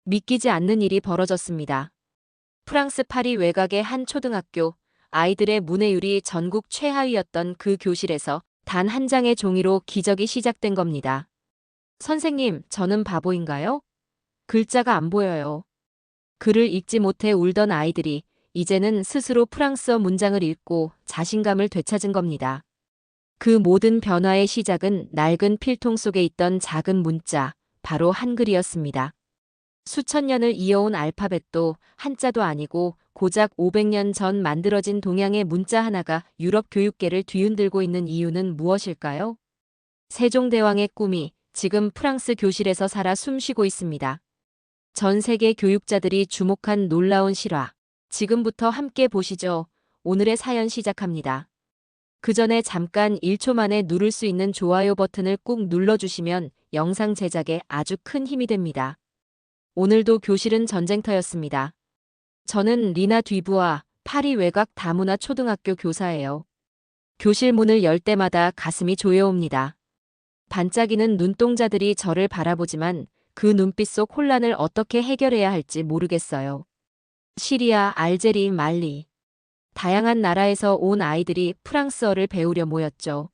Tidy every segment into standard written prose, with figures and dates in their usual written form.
믿기지 않는 일이 벌어졌습니다. 프랑스 파리 외곽의 한 초등학교, 아이들의 문해율이 전국 최하위였던 그 교실에서 단 한 장의 종이로 기적이 시작된 겁니다. 선생님, 저는 바보인가요? 글자가 안 보여요. 글을 읽지 못해 울던 아이들이 이제는 스스로 프랑스어 문장을 읽고 자신감을 되찾은 겁니다. 그 모든 변화의 시작은 낡은 필통 속에 있던 작은 문자, 바로 한글이었습니다. 수천 년을 이어온 알파벳도 한자도 아니고 고작 500년 전 만들어진 동양의 문자 하나가 유럽 교육계를 뒤흔들고 있는 이유는 무엇일까요? 세종대왕의 꿈이 지금 프랑스 교실에서 살아 숨쉬고 있습니다. 전 세계 교육자들이 주목한 놀라운 실화. 지금부터 함께 보시죠. 오늘의 사연 시작합니다. 그 전에 잠깐 1초 만에 누를 수 있는 좋아요 버튼을 꾹 눌러주시면 영상 제작에 아주 큰 힘이 됩니다. 오늘도 교실은 전쟁터였습니다. 저는 리나 뒤부아, 파리 외곽 다문화 초등학교 교사예요. 교실 문을 열 때마다 가슴이 조여옵니다. 반짝이는 눈동자들이 저를 바라보지만 그 눈빛 속 혼란을 어떻게 해결해야 할지 모르겠어요. 시리아, 알제리, 말리. 다양한 나라에서 온 아이들이 프랑스어를 배우려 모였죠.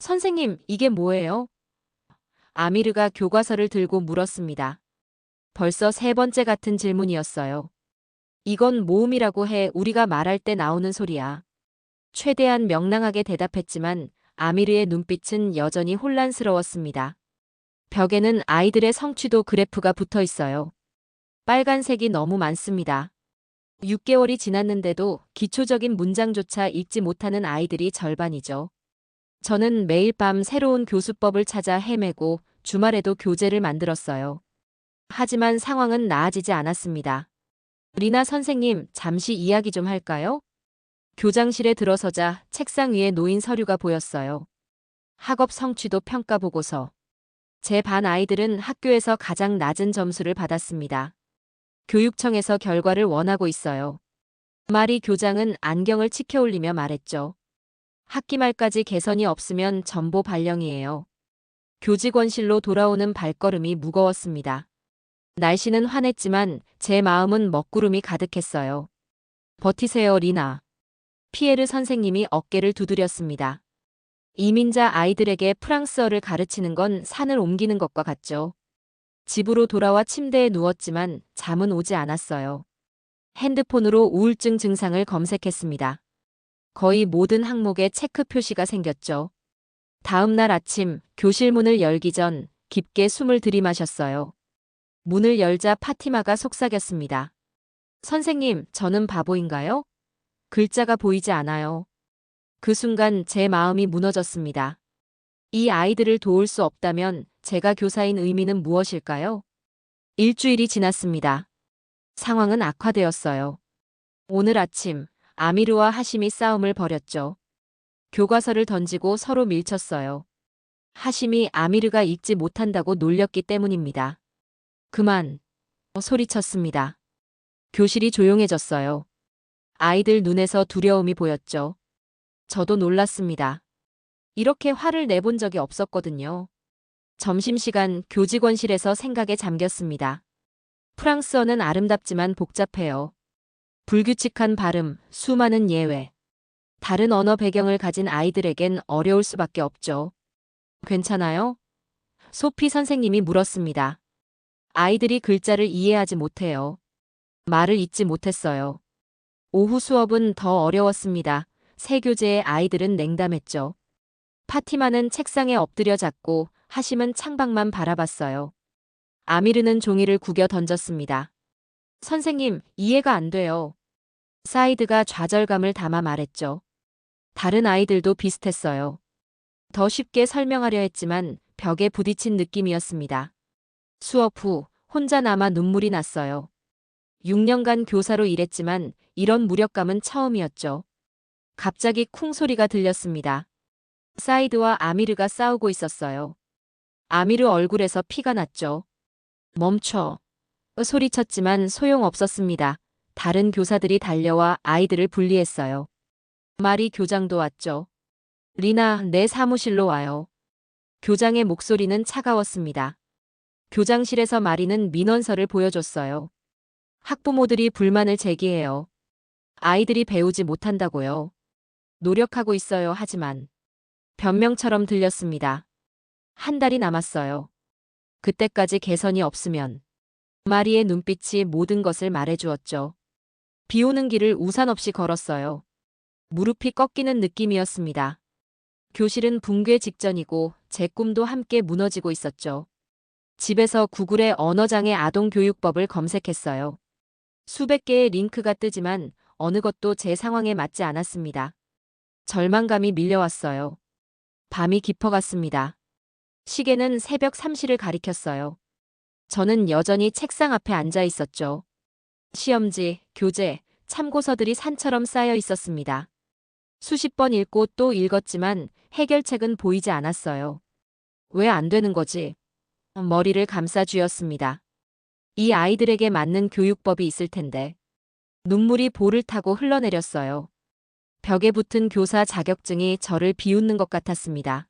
선생님, 이게 뭐예요? 아미르가 교과서를 들고 물었습니다. 벌써 세 번째 같은 질문이었어요. 이건 모음이라고 해 우리가 말할 때 나오는 소리야. 최대한 명랑하게 대답했지만 아미르의 눈빛은 여전히 혼란스러웠습니다. 벽에는 아이들의 성취도 그래프가 붙어 있어요. 빨간색이 너무 많습니다. 6개월이 지났는데도 기초적인 문장조차 읽지 못하는 아이들이 절반이죠. 저는 매일 밤 새로운 교수법을 찾아 헤매고 주말에도 교재를 만들었어요. 하지만 상황은 나아지지 않았습니다. 리나 선생님, 잠시 이야기 좀 할까요? 교장실에 들어서자 책상 위에 놓인 서류가 보였어요. 학업 성취도 평가 보고서. 제 반 아이들은 학교에서 가장 낮은 점수를 받았습니다. 교육청에서 결과를 원하고 있어요. 말이 교장은 안경을 치켜 올리며 말했죠. 학기 말까지 개선이 없으면 전보 발령이에요. 교직원실로 돌아오는 발걸음이 무거웠습니다. 날씨는 환했지만 제 마음은 먹구름이 가득했어요. 버티세요, 리나. 피에르 선생님이 어깨를 두드렸습니다. 이민자 아이들에게 프랑스어를 가르치는 건 산을 옮기는 것과 같죠. 집으로 돌아와 침대에 누웠지만 잠은 오지 않았어요. 핸드폰으로 우울증 증상을 검색했습니다. 거의 모든 항목에 체크 표시가 생겼죠. 다음 날 아침 교실 문을 열기 전 깊게 숨을 들이마셨어요. 문을 열자 파티마가 속삭였습니다. 선생님, 저는 바보인가요? 글자가 보이지 않아요. 그 순간 제 마음이 무너졌습니다. 이 아이들을 도울 수 없다면 제가 교사인 의미는 무엇일까요? 일주일이 지났습니다. 상황은 악화되었어요. 오늘 아침 아미르와 하심이 싸움을 벌였죠. 교과서를 던지고 서로 밀쳤어요. 하심이 아미르가 읽지 못한다고 놀렸기 때문입니다. 그만! 소리쳤습니다. 교실이 조용해졌어요. 아이들 눈에서 두려움이 보였죠. 저도 놀랐습니다. 이렇게 화를 내본 적이 없었거든요. 점심시간 교직원실에서 생각에 잠겼습니다. 프랑스어는 아름답지만 복잡해요. 불규칙한 발음, 수많은 예외. 다른 언어 배경을 가진 아이들에겐 어려울 수밖에 없죠. 괜찮아요? 소피 선생님이 물었습니다. 아이들이 글자를 이해하지 못해요. 말을 잇지 못했어요. 오후 수업은 더 어려웠습니다. 새 교재의 아이들은 냉담했죠. 파티마는 책상에 엎드려 잤고 하심은 창밖만 바라봤어요. 아미르는 종이를 구겨 던졌습니다. 선생님, 이해가 안 돼요. 사이드가 좌절감을 담아 말했죠. 다른 아이들도 비슷했어요. 더 쉽게 설명하려 했지만 벽에 부딪힌 느낌이었습니다. 수업 후 혼자 남아 눈물이 났어요. 6년간 교사로 일했지만 이런 무력감은 처음이었죠. 갑자기 쿵 소리가 들렸습니다. 사이드와 아미르가 싸우고 있었어요. 아미르 얼굴에서 피가 났죠. 멈춰. 소리쳤지만 소용없었습니다. 다른 교사들이 달려와 아이들을 분리했어요. 말이 교장도 왔죠. 리나, 내 사무실로 와요. 교장의 목소리는 차가웠습니다. 교장실에서 마리는 민원서를 보여줬어요. 학부모들이 불만을 제기해요. 아이들이 배우지 못한다고요. 노력하고 있어요. 하지만 변명처럼 들렸습니다. 한 달이 남았어요. 그때까지 개선이 없으면 마리의 눈빛이 모든 것을 말해주었죠. 비 오는 길을 우산 없이 걸었어요. 무릎이 꺾이는 느낌이었습니다. 교실은 붕괴 직전이고 제 꿈도 함께 무너지고 있었죠. 집에서 구글에 언어장애 아동교육법을 검색했어요. 수백 개의 링크가 뜨지만 어느 것도 제 상황에 맞지 않았습니다. 절망감이 밀려왔어요. 밤이 깊어갔습니다. 시계는 새벽 3시를 가리켰어요. 저는 여전히 책상 앞에 앉아 있었죠. 시험지, 교재, 참고서들이 산처럼 쌓여 있었습니다. 수십 번 읽고 또 읽었지만 해결책은 보이지 않았어요. 왜 안 되는 거지? 머리를 감싸 쥐었습니다. 이 아이들에게 맞는 교육법이 있을 텐데. 눈물이 볼을 타고 흘러내렸어요. 벽에 붙은 교사 자격증이 저를 비웃는 것 같았습니다.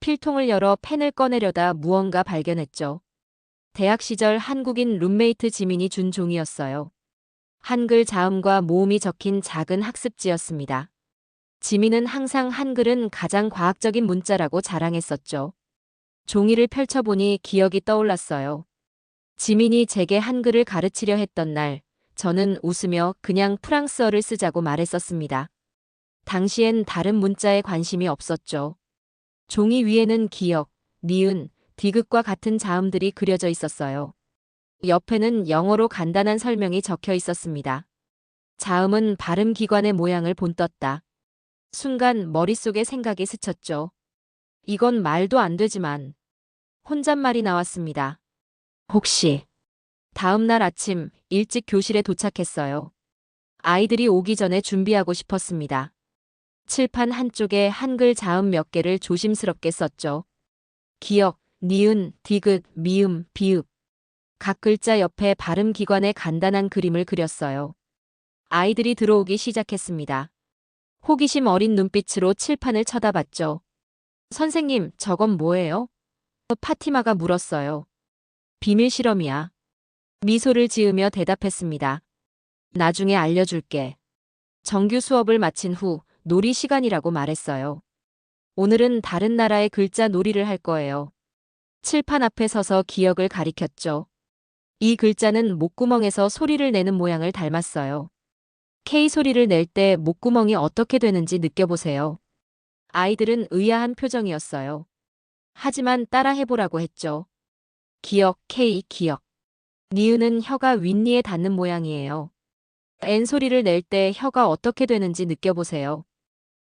필통을 열어 펜을 꺼내려다 무언가 발견했죠. 대학 시절 한국인 룸메이트 지민이 준 종이였어요. 한글 자음과 모음이 적힌 작은 학습지였습니다. 지민은 항상 한글은 가장 과학적인 문자라고 자랑했었죠. 종이를 펼쳐보니 기억이 떠올랐어요. 지민이 제게 한글을 가르치려 했던 날, 저는 웃으며 그냥 프랑스어를 쓰자고 말했었습니다. 당시엔 다른 문자에 관심이 없었죠. 종이 위에는 기역, 니은, 디귿과 같은 자음들이 그려져 있었어요. 옆에는 영어로 간단한 설명이 적혀 있었습니다. 자음은 발음 기관의 모양을 본떴다. 순간 머릿속에 생각이 스쳤죠. 이건 말도 안 되지만. 혼잣말이 나왔습니다. 혹시. 다음 날 아침 일찍 교실에 도착했어요. 아이들이 오기 전에 준비하고 싶었습니다. 칠판 한쪽에 한글 자음 몇 개를 조심스럽게 썼죠. 기역, 니은, 디귿, 미음, 비읍. 각 글자 옆에 발음 기관의 간단한 그림을 그렸어요. 아이들이 들어오기 시작했습니다. 호기심 어린 눈빛으로 칠판을 쳐다봤죠. 선생님, 저건 뭐예요? 파티마가 물었어요. 비밀 실험이야. 미소를 지으며 대답했습니다. 나중에 알려줄게. 정규 수업을 마친 후 놀이 시간이라고 말했어요. 오늘은 다른 나라의 글자 놀이를 할 거예요. 칠판 앞에 서서 기역을 가리켰죠. 이 글자는 목구멍에서 소리를 내는 모양을 닮았어요. K 소리를 낼 때 목구멍이 어떻게 되는지 느껴보세요. 아이들은 의아한 표정이었어요. 하지만 따라 해보라고 했죠. 기역, K, 기역. 니은은 혀가 윗니에 닿는 모양이에요. N 소리를 낼 때 혀가 어떻게 되는지 느껴보세요.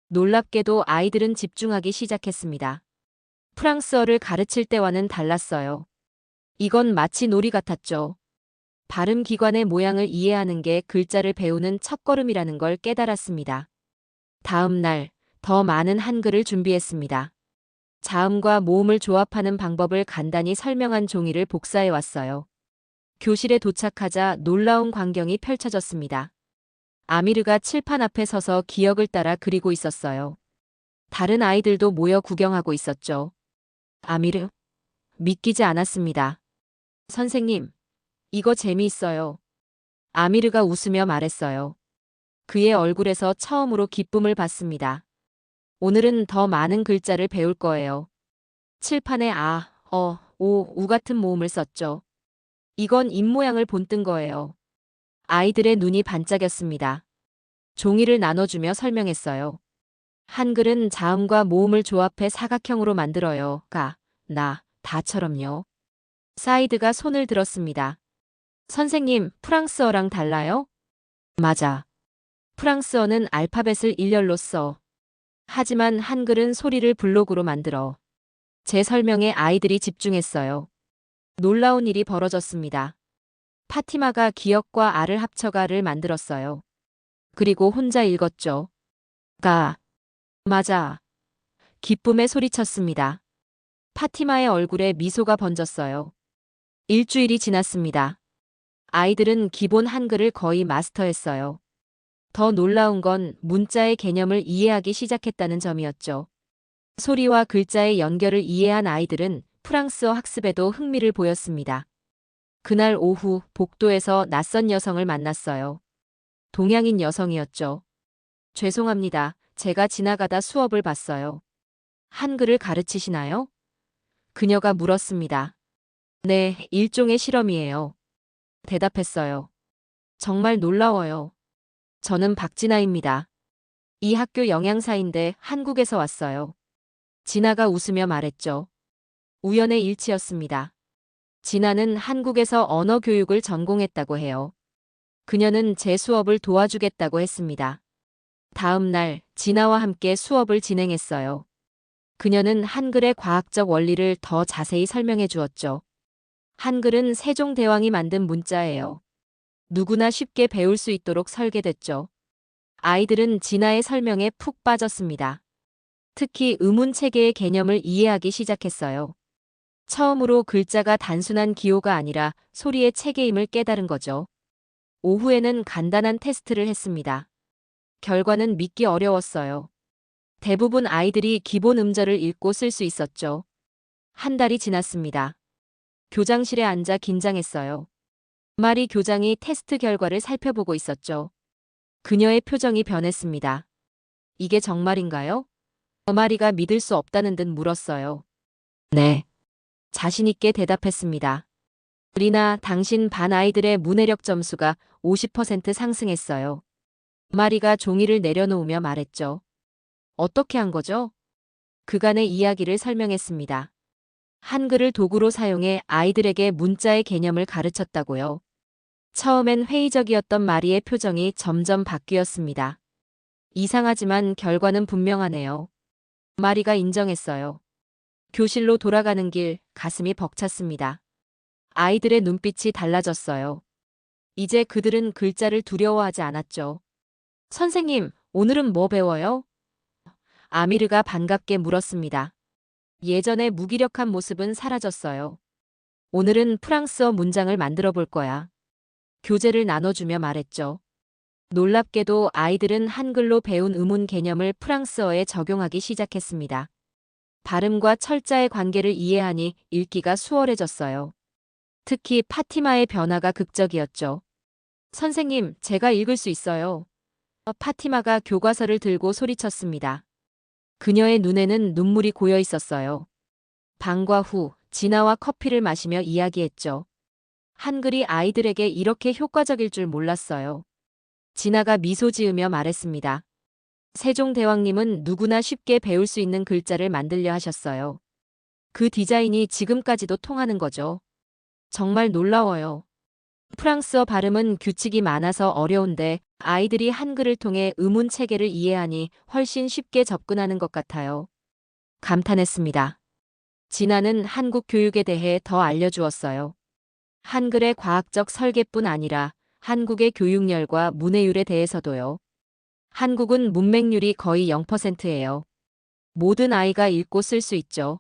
놀랍게도 아이들은 집중하기 시작했습니다. 프랑스어를 가르칠 때와는 달랐어요. 이건 마치 놀이 같았죠. 발음 기관의 모양을 이해하는 게 글자를 배우는 첫걸음이라는 걸 깨달았습니다. 다음 날, 더 많은 한글을 준비했습니다. 자음과 모음을 조합하는 방법을 간단히 설명한 종이를 복사해 왔어요. 교실에 도착하자 놀라운 광경이 펼쳐졌습니다. 아미르가 칠판 앞에 서서 기역을 따라 그리고 있었어요. 다른 아이들도 모여 구경하고 있었죠. 아미르? 믿기지 않았습니다. 선생님, 이거 재미있어요. 아미르가 웃으며 말했어요. 그의 얼굴에서 처음으로 기쁨을 봤습니다. 오늘은 더 많은 글자를 배울 거예요. 칠판에 아, 어, 오, 우 같은 모음을 썼죠. 이건 입모양을 본뜬 거예요. 아이들의 눈이 반짝였습니다. 종이를 나눠주며 설명했어요. 한글은 자음과 모음을 조합해 사각형으로 만들어요. 가, 나, 다처럼요. 사이드가 손을 들었습니다. 선생님, 프랑스어랑 달라요? 맞아. 프랑스어는 알파벳을 일렬로 써. 하지만 한글은 소리를 블록으로 만들어. 제 설명에 아이들이 집중했어요. 놀라운 일이 벌어졌습니다. 파티마가 기역과 아를 합쳐가를 만들었어요. 그리고 혼자 읽었죠. 가. 맞아. 기쁨에 소리쳤습니다. 파티마의 얼굴에 미소가 번졌어요. 일주일이 지났습니다. 아이들은 기본 한글을 거의 마스터했어요. 더 놀라운 건 문자의 개념을 이해하기 시작했다는 점이었죠. 소리와 글자의 연결을 이해한 아이들은 프랑스어 학습에도 흥미를 보였습니다. 그날 오후 복도에서 낯선 여성을 만났어요. 동양인 여성이었죠. 죄송합니다. 제가 지나가다 수업을 봤어요. 한글을 가르치시나요? 그녀가 물었습니다. 네, 일종의 실험이에요. 대답했어요. 정말 놀라워요. 저는 박진아입니다. 이 학교 영양사인데 한국에서 왔어요. 진아가 웃으며 말했죠. 우연의 일치였습니다. 진아는 한국에서 언어 교육을 전공했다고 해요. 그녀는 제 수업을 도와주겠다고 했습니다. 다음 날 진아와 함께 수업을 진행했어요. 그녀는 한글의 과학적 원리를 더 자세히 설명해 주었죠. 한글은 세종대왕이 만든 문자예요. 누구나 쉽게 배울 수 있도록 설계됐죠. 아이들은 진아의 설명에 푹 빠졌습니다. 특히 의문 체계의 개념을 이해하기 시작했어요. 처음으로 글자가 단순한 기호가 아니라 소리의 체계임을 깨달은 거죠. 오후에는 간단한 테스트를 했습니다. 결과는 믿기 어려웠어요. 대부분 아이들이 기본 음절을 읽고 쓸 수 있었죠. 한 달이 지났습니다. 교장실에 앉아 긴장했어요. 마리 교장이 테스트 결과를 살펴보고 있었죠. 그녀의 표정이 변했습니다. 이게 정말인가요? 마리가 믿을 수 없다는 듯 물었어요. 네. 자신있게 대답했습니다. 리나, 당신 반 아이들의 문해력 점수가 50% 상승했어요. 마리가 종이를 내려놓으며 말했죠. 어떻게 한 거죠? 그간의 이야기를 설명했습니다. 한글을 도구로 사용해 아이들에게 문자의 개념을 가르쳤다고요. 처음엔 회의적이었던 마리의 표정이 점점 바뀌었습니다. 이상하지만 결과는 분명하네요. 마리가 인정했어요. 교실로 돌아가는 길 가슴이 벅찼습니다. 아이들의 눈빛이 달라졌어요. 이제 그들은 글자를 두려워하지 않았죠. 선생님, 오늘은 뭐 배워요? 아미르가 반갑게 물었습니다. 예전의 무기력한 모습은 사라졌어요. 오늘은 프랑스어 문장을 만들어 볼 거야. 교재를 나눠주며 말했죠. 놀랍게도 아이들은 한글로 배운 의문 개념을 프랑스어에 적용하기 시작했습니다. 발음과 철자의 관계를 이해하니 읽기가 수월해졌어요. 특히 파티마의 변화가 극적이었죠. 선생님, 제가 읽을 수 있어요. 파티마가 교과서를 들고 소리쳤습니다. 그녀의 눈에는 눈물이 고여 있었어요. 방과 후 진아와 커피를 마시며 이야기했죠. 한글이 아이들에게 이렇게 효과적일 줄 몰랐어요. 진아가 미소 지으며 말했습니다. 세종대왕님은 누구나 쉽게 배울 수 있는 글자를 만들려 하셨어요. 그 디자인이 지금까지도 통하는 거죠. 정말 놀라워요. 프랑스어 발음은 규칙이 많아서 어려운데 아이들이 한글을 통해 의문 체계를 이해하니 훨씬 쉽게 접근하는 것 같아요. 감탄했습니다. 진아는 한국 교육에 대해 더 알려주었어요. 한글의 과학적 설계뿐 아니라 한국의 교육열과 문해율에 대해서도요. 한국은 문맹률이 거의 0%예요. 모든 아이가 읽고 쓸 수 있죠.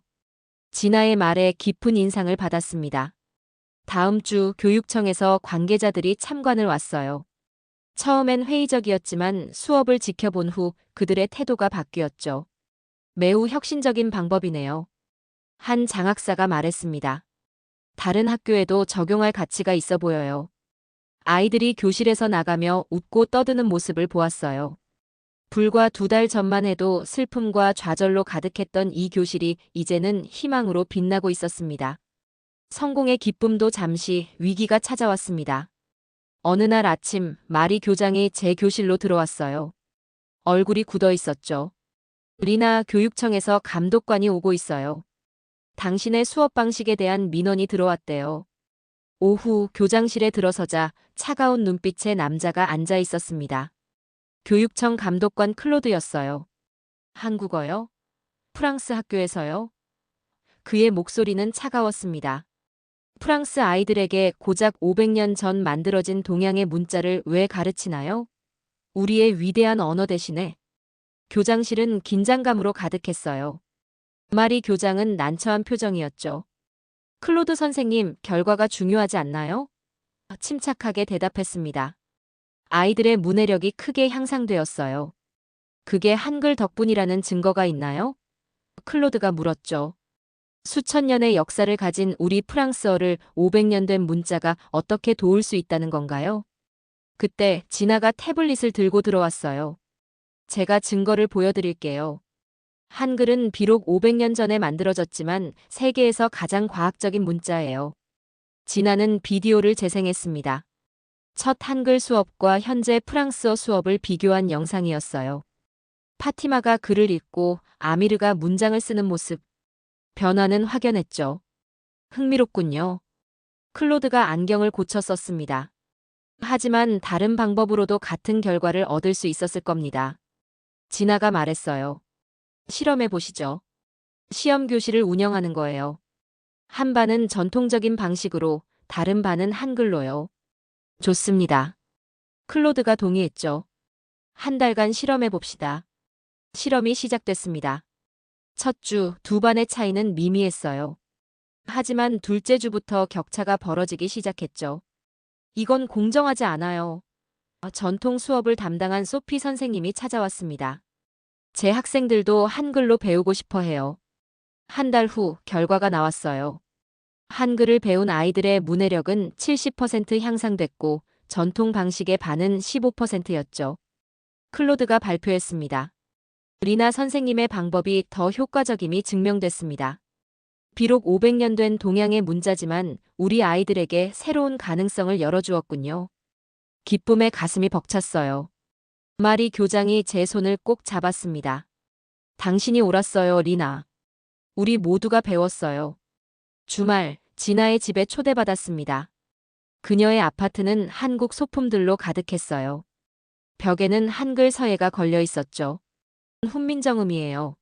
진아의 말에 깊은 인상을 받았습니다. 다음 주 교육청에서 관계자들이 참관을 왔어요. 처음엔 회의적이었지만 수업을 지켜본 후 그들의 태도가 바뀌었죠. 매우 혁신적인 방법이네요. 한 장학사가 말했습니다. 다른 학교에도 적용할 가치가 있어 보여요. 아이들이 교실에서 나가며 웃고 떠드는 모습을 보았어요. 불과 2달 전만 해도 슬픔과 좌절로 가득했던 이 교실이 이제는 희망으로 빛나고 있었습니다. 성공의 기쁨도 잠시 위기가 찾아왔습니다. 어느 날 아침 마리 교장이 제 교실로 들어왔어요. 얼굴이 굳어 있었죠. 리나, 교육청에서 감독관이 오고 있어요. 당신의 수업 방식에 대한 민원이 들어왔대요. 오후 교장실에 들어서자 차가운 눈빛의 남자가 앉아 있었습니다. 교육청 감독관 클로드였어요. 한국어요? 프랑스 학교에서요? 그의 목소리는 차가웠습니다. 프랑스 아이들에게 고작 500년 전 만들어진 동양의 문자를 왜 가르치나요? 우리의 위대한 언어 대신에. 교장실은 긴장감으로 가득했어요. 마리 교장은 난처한 표정이었죠. 클로드 선생님, 결과가 중요하지 않나요? 침착하게 대답했습니다. 아이들의 문해력이 크게 향상되었어요. 그게 한글 덕분이라는 증거가 있나요? 클로드가 물었죠. 수천 년의 역사를 가진 우리 프랑스어를 500년 된 문자가 어떻게 도울 수 있다는 건가요? 그때 진아가 태블릿을 들고 들어왔어요. 제가 증거를 보여드릴게요. 한글은 비록 500년 전에 만들어졌지만 세계에서 가장 과학적인 문자예요. 진아는 비디오를 재생했습니다. 첫 한글 수업과 현재 프랑스어 수업을 비교한 영상이었어요. 파티마가 글을 읽고 아미르가 문장을 쓰는 모습. 변화는 확연했죠. 흥미롭군요. 클로드가 안경을 고쳐 썼습니다. 하지만 다른 방법으로도 같은 결과를 얻을 수 있었을 겁니다. 진아가 말했어요. 실험해 보시죠. 시험 교실을 운영하는 거예요. 한 반은 전통적인 방식으로, 다른 반은 한글로요. 좋습니다. 클로드가 동의했죠. 한 달간 실험해 봅시다. 실험이 시작됐습니다. 첫 주 두 반의 차이는 미미했어요. 하지만 둘째 주부터 격차가 벌어지기 시작했죠. 이건 공정하지 않아요. 전통 수업을 담당한 소피 선생님이 찾아왔습니다. 제 학생들도 한글로 배우고 싶어 해요. 한 달 후 결과가 나왔어요. 한글을 배운 아이들의 문해력은 70% 향상됐고 전통 방식의 반은 15%였죠. 클로드가 발표했습니다. 리나 선생님의 방법이 더 효과적임이 증명됐습니다. 비록 500년 된 동양의 문자지만 우리 아이들에게 새로운 가능성을 열어주었군요. 기쁨에 가슴이 벅찼어요. 마리 교장이 제 손을 꼭 잡았습니다. 당신이 옳았어요, 리나. 우리 모두가 배웠어요. 주말, 진아의 집에 초대받았습니다. 그녀의 아파트는 한국 소품들로 가득했어요. 벽에는 한글 서예가 걸려 있었죠. 훈민정음이에요.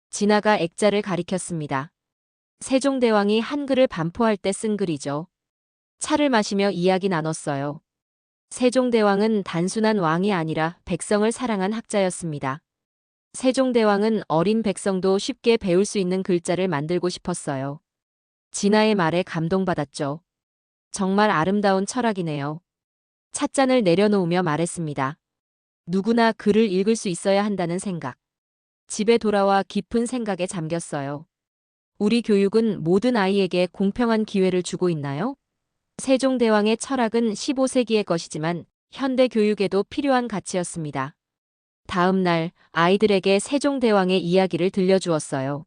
진아가 액자를 가리켰습니다. 세종대왕이 한글을 반포할 때 쓴 글이죠. 차를 마시며 이야기 나눴어요. 세종대왕은 단순한 왕이 아니라 백성을 사랑한 학자였습니다. 세종대왕은 어린 백성도 쉽게 배울 수 있는 글자를 만들고 싶었어요. 진아의 말에 감동받았죠. 정말 아름다운 철학이네요. 찻잔을 내려놓으며 말했습니다. 누구나 글을 읽을 수 있어야 한다는 생각. 집에 돌아와 깊은 생각에 잠겼어요. 우리 교육은 모든 아이에게 공평한 기회를 주고 있나요? 세종대왕의 철학은 15세기의 것이지만 현대 교육에도 필요한 가치였습니다. 다음 날 아이들에게 세종대왕의 이야기를 들려주었어요.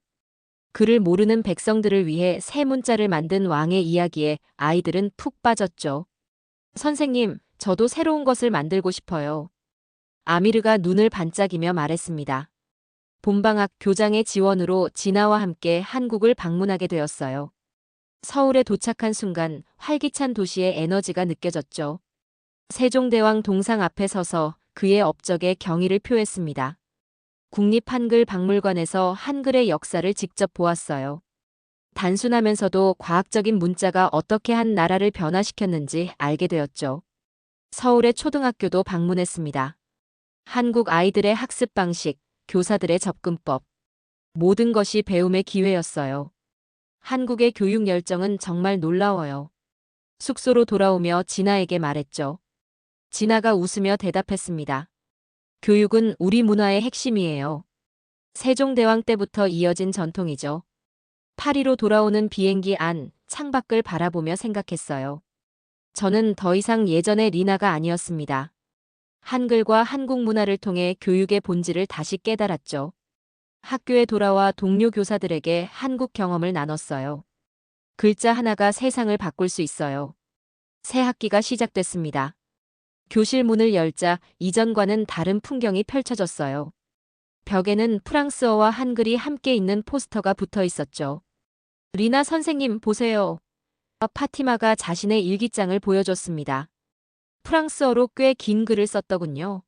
글을 모르는 백성들을 위해 새 문자를 만든 왕의 이야기에 아이들은 푹 빠졌죠. 선생님, 저도 새로운 것을 만들고 싶어요. 아미르가 눈을 반짝이며 말했습니다. 봄방학 교장의 지원으로 진아와 함께 한국을 방문하게 되었어요. 서울에 도착한 순간 활기찬 도시의 에너지가 느껴졌죠. 세종대왕 동상 앞에 서서 그의 업적에 경의를 표했습니다. 국립한글박물관에서 한글의 역사를 직접 보았어요. 단순하면서도 과학적인 문자가 어떻게 한 나라를 변화시켰는지 알게 되었죠. 서울의 초등학교도 방문했습니다. 한국 아이들의 학습 방식, 교사들의 접근법, 모든 것이 배움의 기회였어요. 한국의 교육 열정은 정말 놀라워요. 숙소로 돌아오며 진아에게 말했죠. 진아가 웃으며 대답했습니다. 교육은 우리 문화의 핵심이에요. 세종대왕 때부터 이어진 전통이죠. 파리로 돌아오는 비행기 안, 창밖을 바라보며 생각했어요. 저는 더 이상 예전의 리나가 아니었습니다. 한글과 한국 문화를 통해 교육의 본질을 다시 깨달았죠. 학교에 돌아와 동료 교사들에게 한국 경험을 나눴어요. 글자 하나가 세상을 바꿀 수 있어요. 새 학기가 시작됐습니다. 교실 문을 열자 이전과는 다른 풍경이 펼쳐졌어요. 벽에는 프랑스어와 한글이 함께 있는 포스터가 붙어 있었죠. 리나 선생님 보세요. 파티마가 자신의 일기장을 보여줬습니다. 프랑스어로 꽤 긴 글을 썼더군요.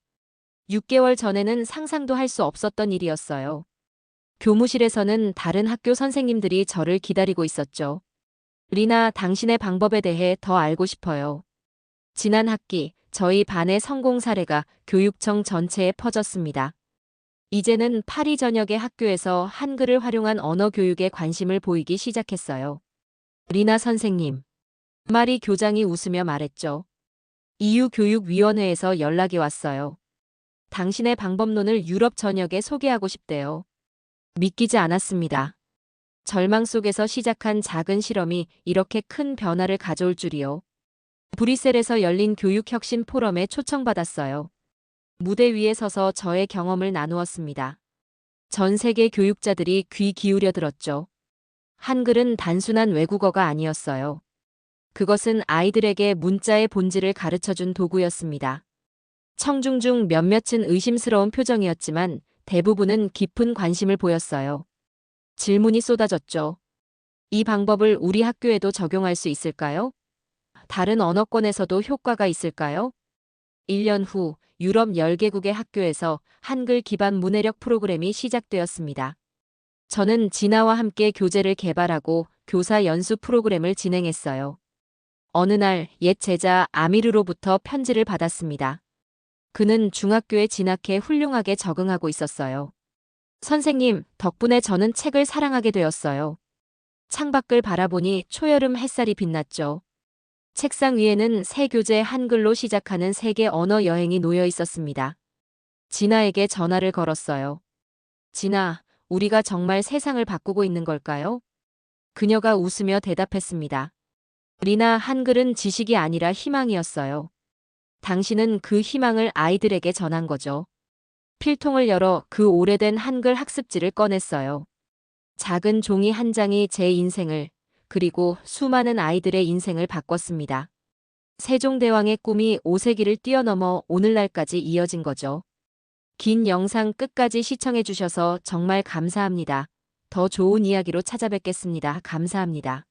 6개월 전에는 상상도 할 수 없었던 일이었어요. 교무실에서는 다른 학교 선생님들이 저를 기다리고 있었죠. 리나, 당신의 방법에 대해 더 알고 싶어요. 지난 학기, 저희 반의 성공 사례가 교육청 전체에 퍼졌습니다. 이제는 파리 전역의 학교에서 한글을 활용한 언어 교육에 관심을 보이기 시작했어요. 리나 선생님. 마리 교장이 웃으며 말했죠. EU 교육위원회에서 연락이 왔어요. 당신의 방법론을 유럽 전역에 소개하고 싶대요. 믿기지 않았습니다. 절망 속에서 시작한 작은 실험이 이렇게 큰 변화를 가져올 줄이요. 브뤼셀에서 열린 교육혁신 포럼에 초청받았어요. 무대 위에 서서 저의 경험을 나누었습니다. 전 세계 교육자들이 귀 기울여 들었죠. 한글은 단순한 외국어가 아니었어요. 그것은 아이들에게 문자의 본질을 가르쳐준 도구였습니다. 청중 중 몇몇은 의심스러운 표정이었지만 대부분은 깊은 관심을 보였어요. 질문이 쏟아졌죠. 이 방법을 우리 학교에도 적용할 수 있을까요? 다른 언어권에서도 효과가 있을까요? 1년 후 유럽 10개국의 학교에서 한글 기반 문해력 프로그램이 시작되었습니다. 저는 진아와 함께 교재를 개발하고 교사 연수 프로그램을 진행했어요. 어느 날 옛 제자 아미르로부터 편지를 받았습니다. 그는 중학교에 진학해 훌륭하게 적응하고 있었어요. 선생님, 덕분에 저는 책을 사랑하게 되었어요. 창밖을 바라보니 초여름 햇살이 빛났죠. 책상 위에는 새 교재 한글로 시작하는 세계 언어 여행이 놓여 있었습니다. 진아에게 전화를 걸었어요. 진아, 우리가 정말 세상을 바꾸고 있는 걸까요? 그녀가 웃으며 대답했습니다. 리나, 한글은 지식이 아니라 희망이었어요. 당신은 그 희망을 아이들에게 전한 거죠. 필통을 열어 그 오래된 한글 학습지를 꺼냈어요. 작은 종이 한 장이 제 인생을, 그리고 수많은 아이들의 인생을 바꿨습니다. 세종대왕의 꿈이 5세기를 뛰어넘어 오늘날까지 이어진 거죠. 긴 영상 끝까지 시청해 주셔서 정말 감사합니다. 더 좋은 이야기로 찾아뵙겠습니다. 감사합니다.